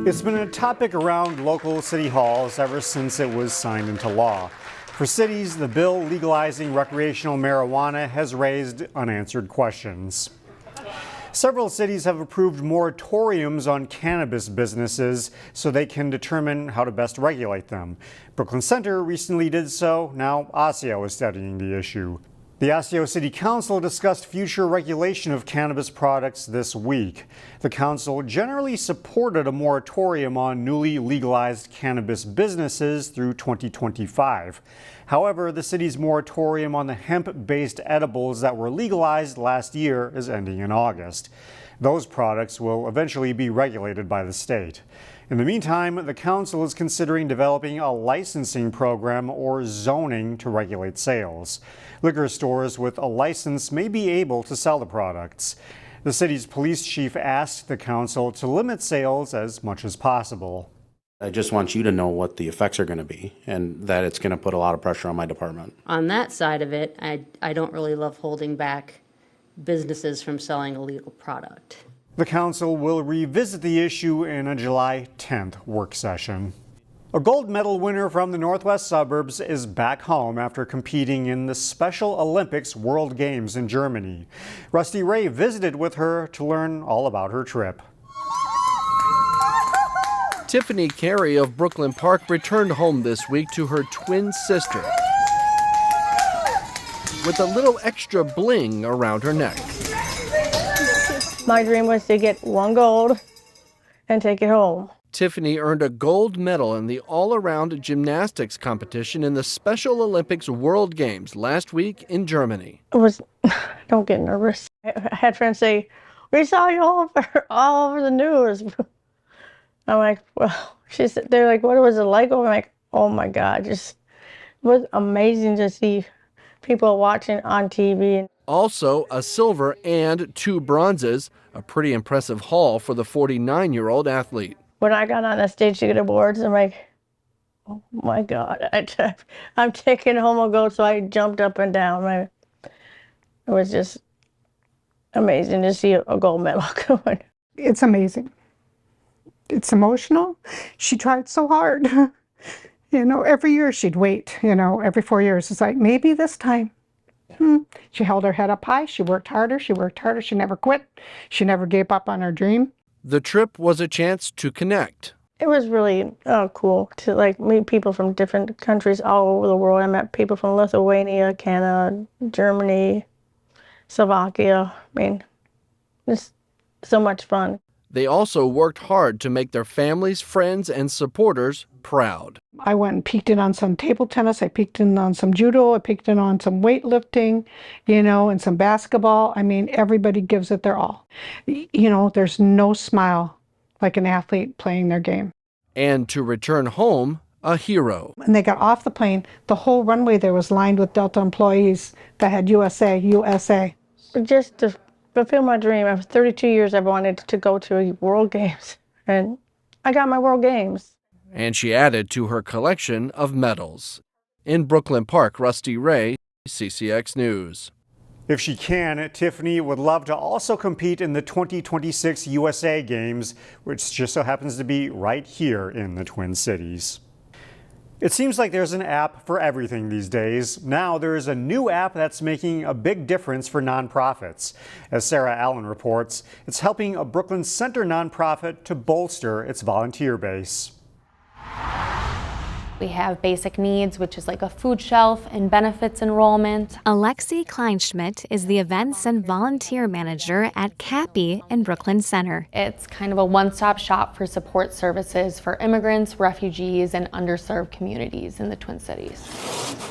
It's been a topic around local city halls ever since it was signed into law. For cities, the bill legalizing recreational marijuana has raised unanswered questions. Several cities have approved moratoriums on cannabis businesses so they can determine how to best regulate them. Brooklyn Center recently did so. Now Osseo is studying the issue. The Osseo City Council discussed future regulation of cannabis products this week. The council generally supported a moratorium on newly legalized cannabis businesses through 2025. However, the city's moratorium on the hemp-based edibles that were legalized last year is ending in August. Those products will eventually be regulated by the state. In the meantime, the council is considering developing a licensing program or zoning to regulate sales. Liquor stores with a license may be able to sell the products. The city's police chief asked the council to limit sales as much as possible. I just want you to know what the effects are going to be and that it's going to put a lot of pressure on my department. On that side of it, I don't really love holding back businesses from selling a legal product. The council will revisit the issue in a July 10th work session. A gold medal winner from the Northwest Suburbs is back home after competing in the Special Olympics World Games in Germany. Rusty Ray visited with her to learn all about her trip. Tiffany Carey of Brooklyn Park returned home this week to her twin sister with a little extra bling around her neck. My dream was to get one gold and take it home. Tiffany earned a gold medal in the all-around gymnastics competition in the Special Olympics World Games last week in Germany. Don't get nervous. I had friends say, "We saw you all over the news." I'm like, well, they're like, "What was it like?" I'm like, oh my God, it was amazing to see people watching on TV. Also, a silver and 2 bronzes, a pretty impressive haul for the 49-year-old athlete. When I got on that stage to get awards, I'm like, oh my God, I'm taking home a gold, so I jumped up and down. It was just amazing to see a gold medal coming. It's amazing. It's emotional. She tried so hard. Every year she'd wait, every 4 years. It's like, maybe this time. She held her head up high. She worked harder. She never quit. She never gave up on her dream. The trip was a chance to connect. It was really cool to meet people from different countries all over the world. I met people from Lithuania, Canada, Germany, Slovakia. I mean, it's so much fun. They also worked hard to make their families, friends, and supporters proud. I went and peeked in on some table tennis. I peeked in on some judo. I peeked in on some weightlifting, and some basketball. I mean, everybody gives it their all. There's no smile like an athlete playing their game. And to return home, a hero. When they got off the plane, the whole runway there was lined with Delta employees that had USA, USA. Just to fulfill my dream, after 32 years I've wanted to go to a World Games, and I got my World Games. And she added to her collection of medals. In Brooklyn Park, Rusty Ray, CCX News. If she can, Tiffany would love to also compete in the 2026 USA Games, which just so happens to be right here in the Twin Cities. It seems like there's an app for everything these days. Now there's a new app that's making a big difference for nonprofits. As Sarah Allen reports, it's helping a Brooklyn Center nonprofit to bolster its volunteer base. We have basic needs, which is like a food shelf and benefits enrollment. Alexi Kleinschmidt is the events and volunteer manager at CAPI in Brooklyn Center. It's kind of a one-stop shop for support services for immigrants, refugees, and underserved communities in the Twin Cities.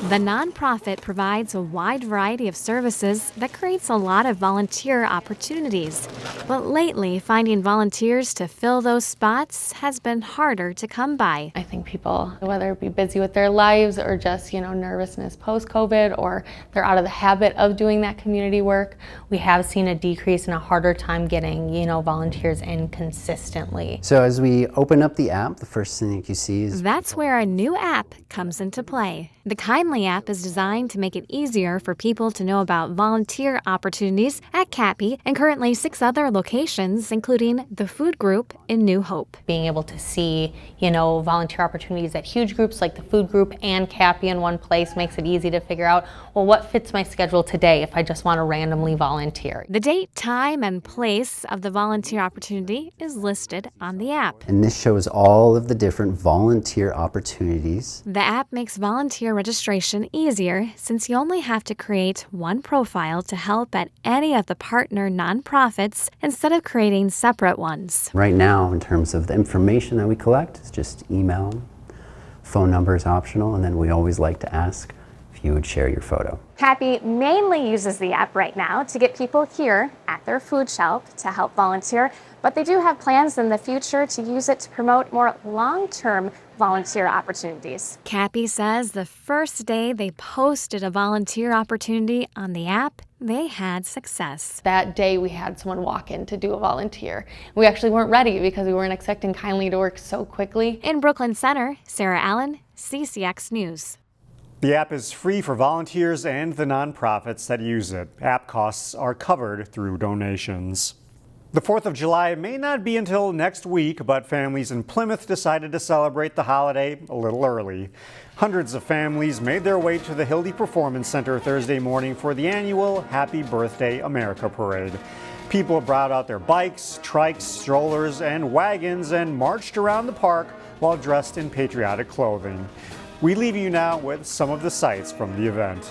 The nonprofit provides a wide variety of services that creates a lot of volunteer opportunities. But lately, finding volunteers to fill those spots has been harder to come by. I think people, whether be busy with their lives or just, nervousness post-COVID, or they're out of the habit of doing that community work, we have seen a decrease and a harder time getting, volunteers in consistently. So as we open up the app, the first thing that you see is... That's where a new app comes into play. The Kindly app is designed to make it easier for people to know about volunteer opportunities at CAPI and currently 6 other locations, including the Food Group in New Hope. Being able to see, volunteer opportunities at huge groups like the Food Group and CAPI in one place makes it easy to figure out, well, what fits my schedule today if I just want to randomly volunteer. The date, time, and place of the volunteer opportunity is listed on the app. And this shows all of the different volunteer opportunities. The app makes volunteer registration easier since you only have to create one profile to help at any of the partner nonprofits instead of creating separate ones. Right now, in terms of the information that we collect, it's just email, phone number is optional, and then we always like to ask if you would share your photo. CAPI mainly uses the app right now to get people here at their food shelf to help volunteer, but they do have plans in the future to use it to promote more long-term volunteer opportunities. CAPI says the first day they posted a volunteer opportunity on the app, they had success. That day we had someone walk in to do a volunteer. We actually weren't ready because we weren't expecting Kindly to work so quickly. In Brooklyn Center, Sarah Allen, CCX News. The app is free for volunteers and the nonprofits that use it. App costs are covered through donations. The 4th of July may not be until next week, but families in Plymouth decided to celebrate the holiday a little early. Hundreds of families made their way to the Hildy Performance Center Thursday morning for the annual Happy Birthday America Parade. People brought out their bikes, trikes, strollers, and wagons and marched around the park while dressed in patriotic clothing. We leave you now with some of the sights from the event.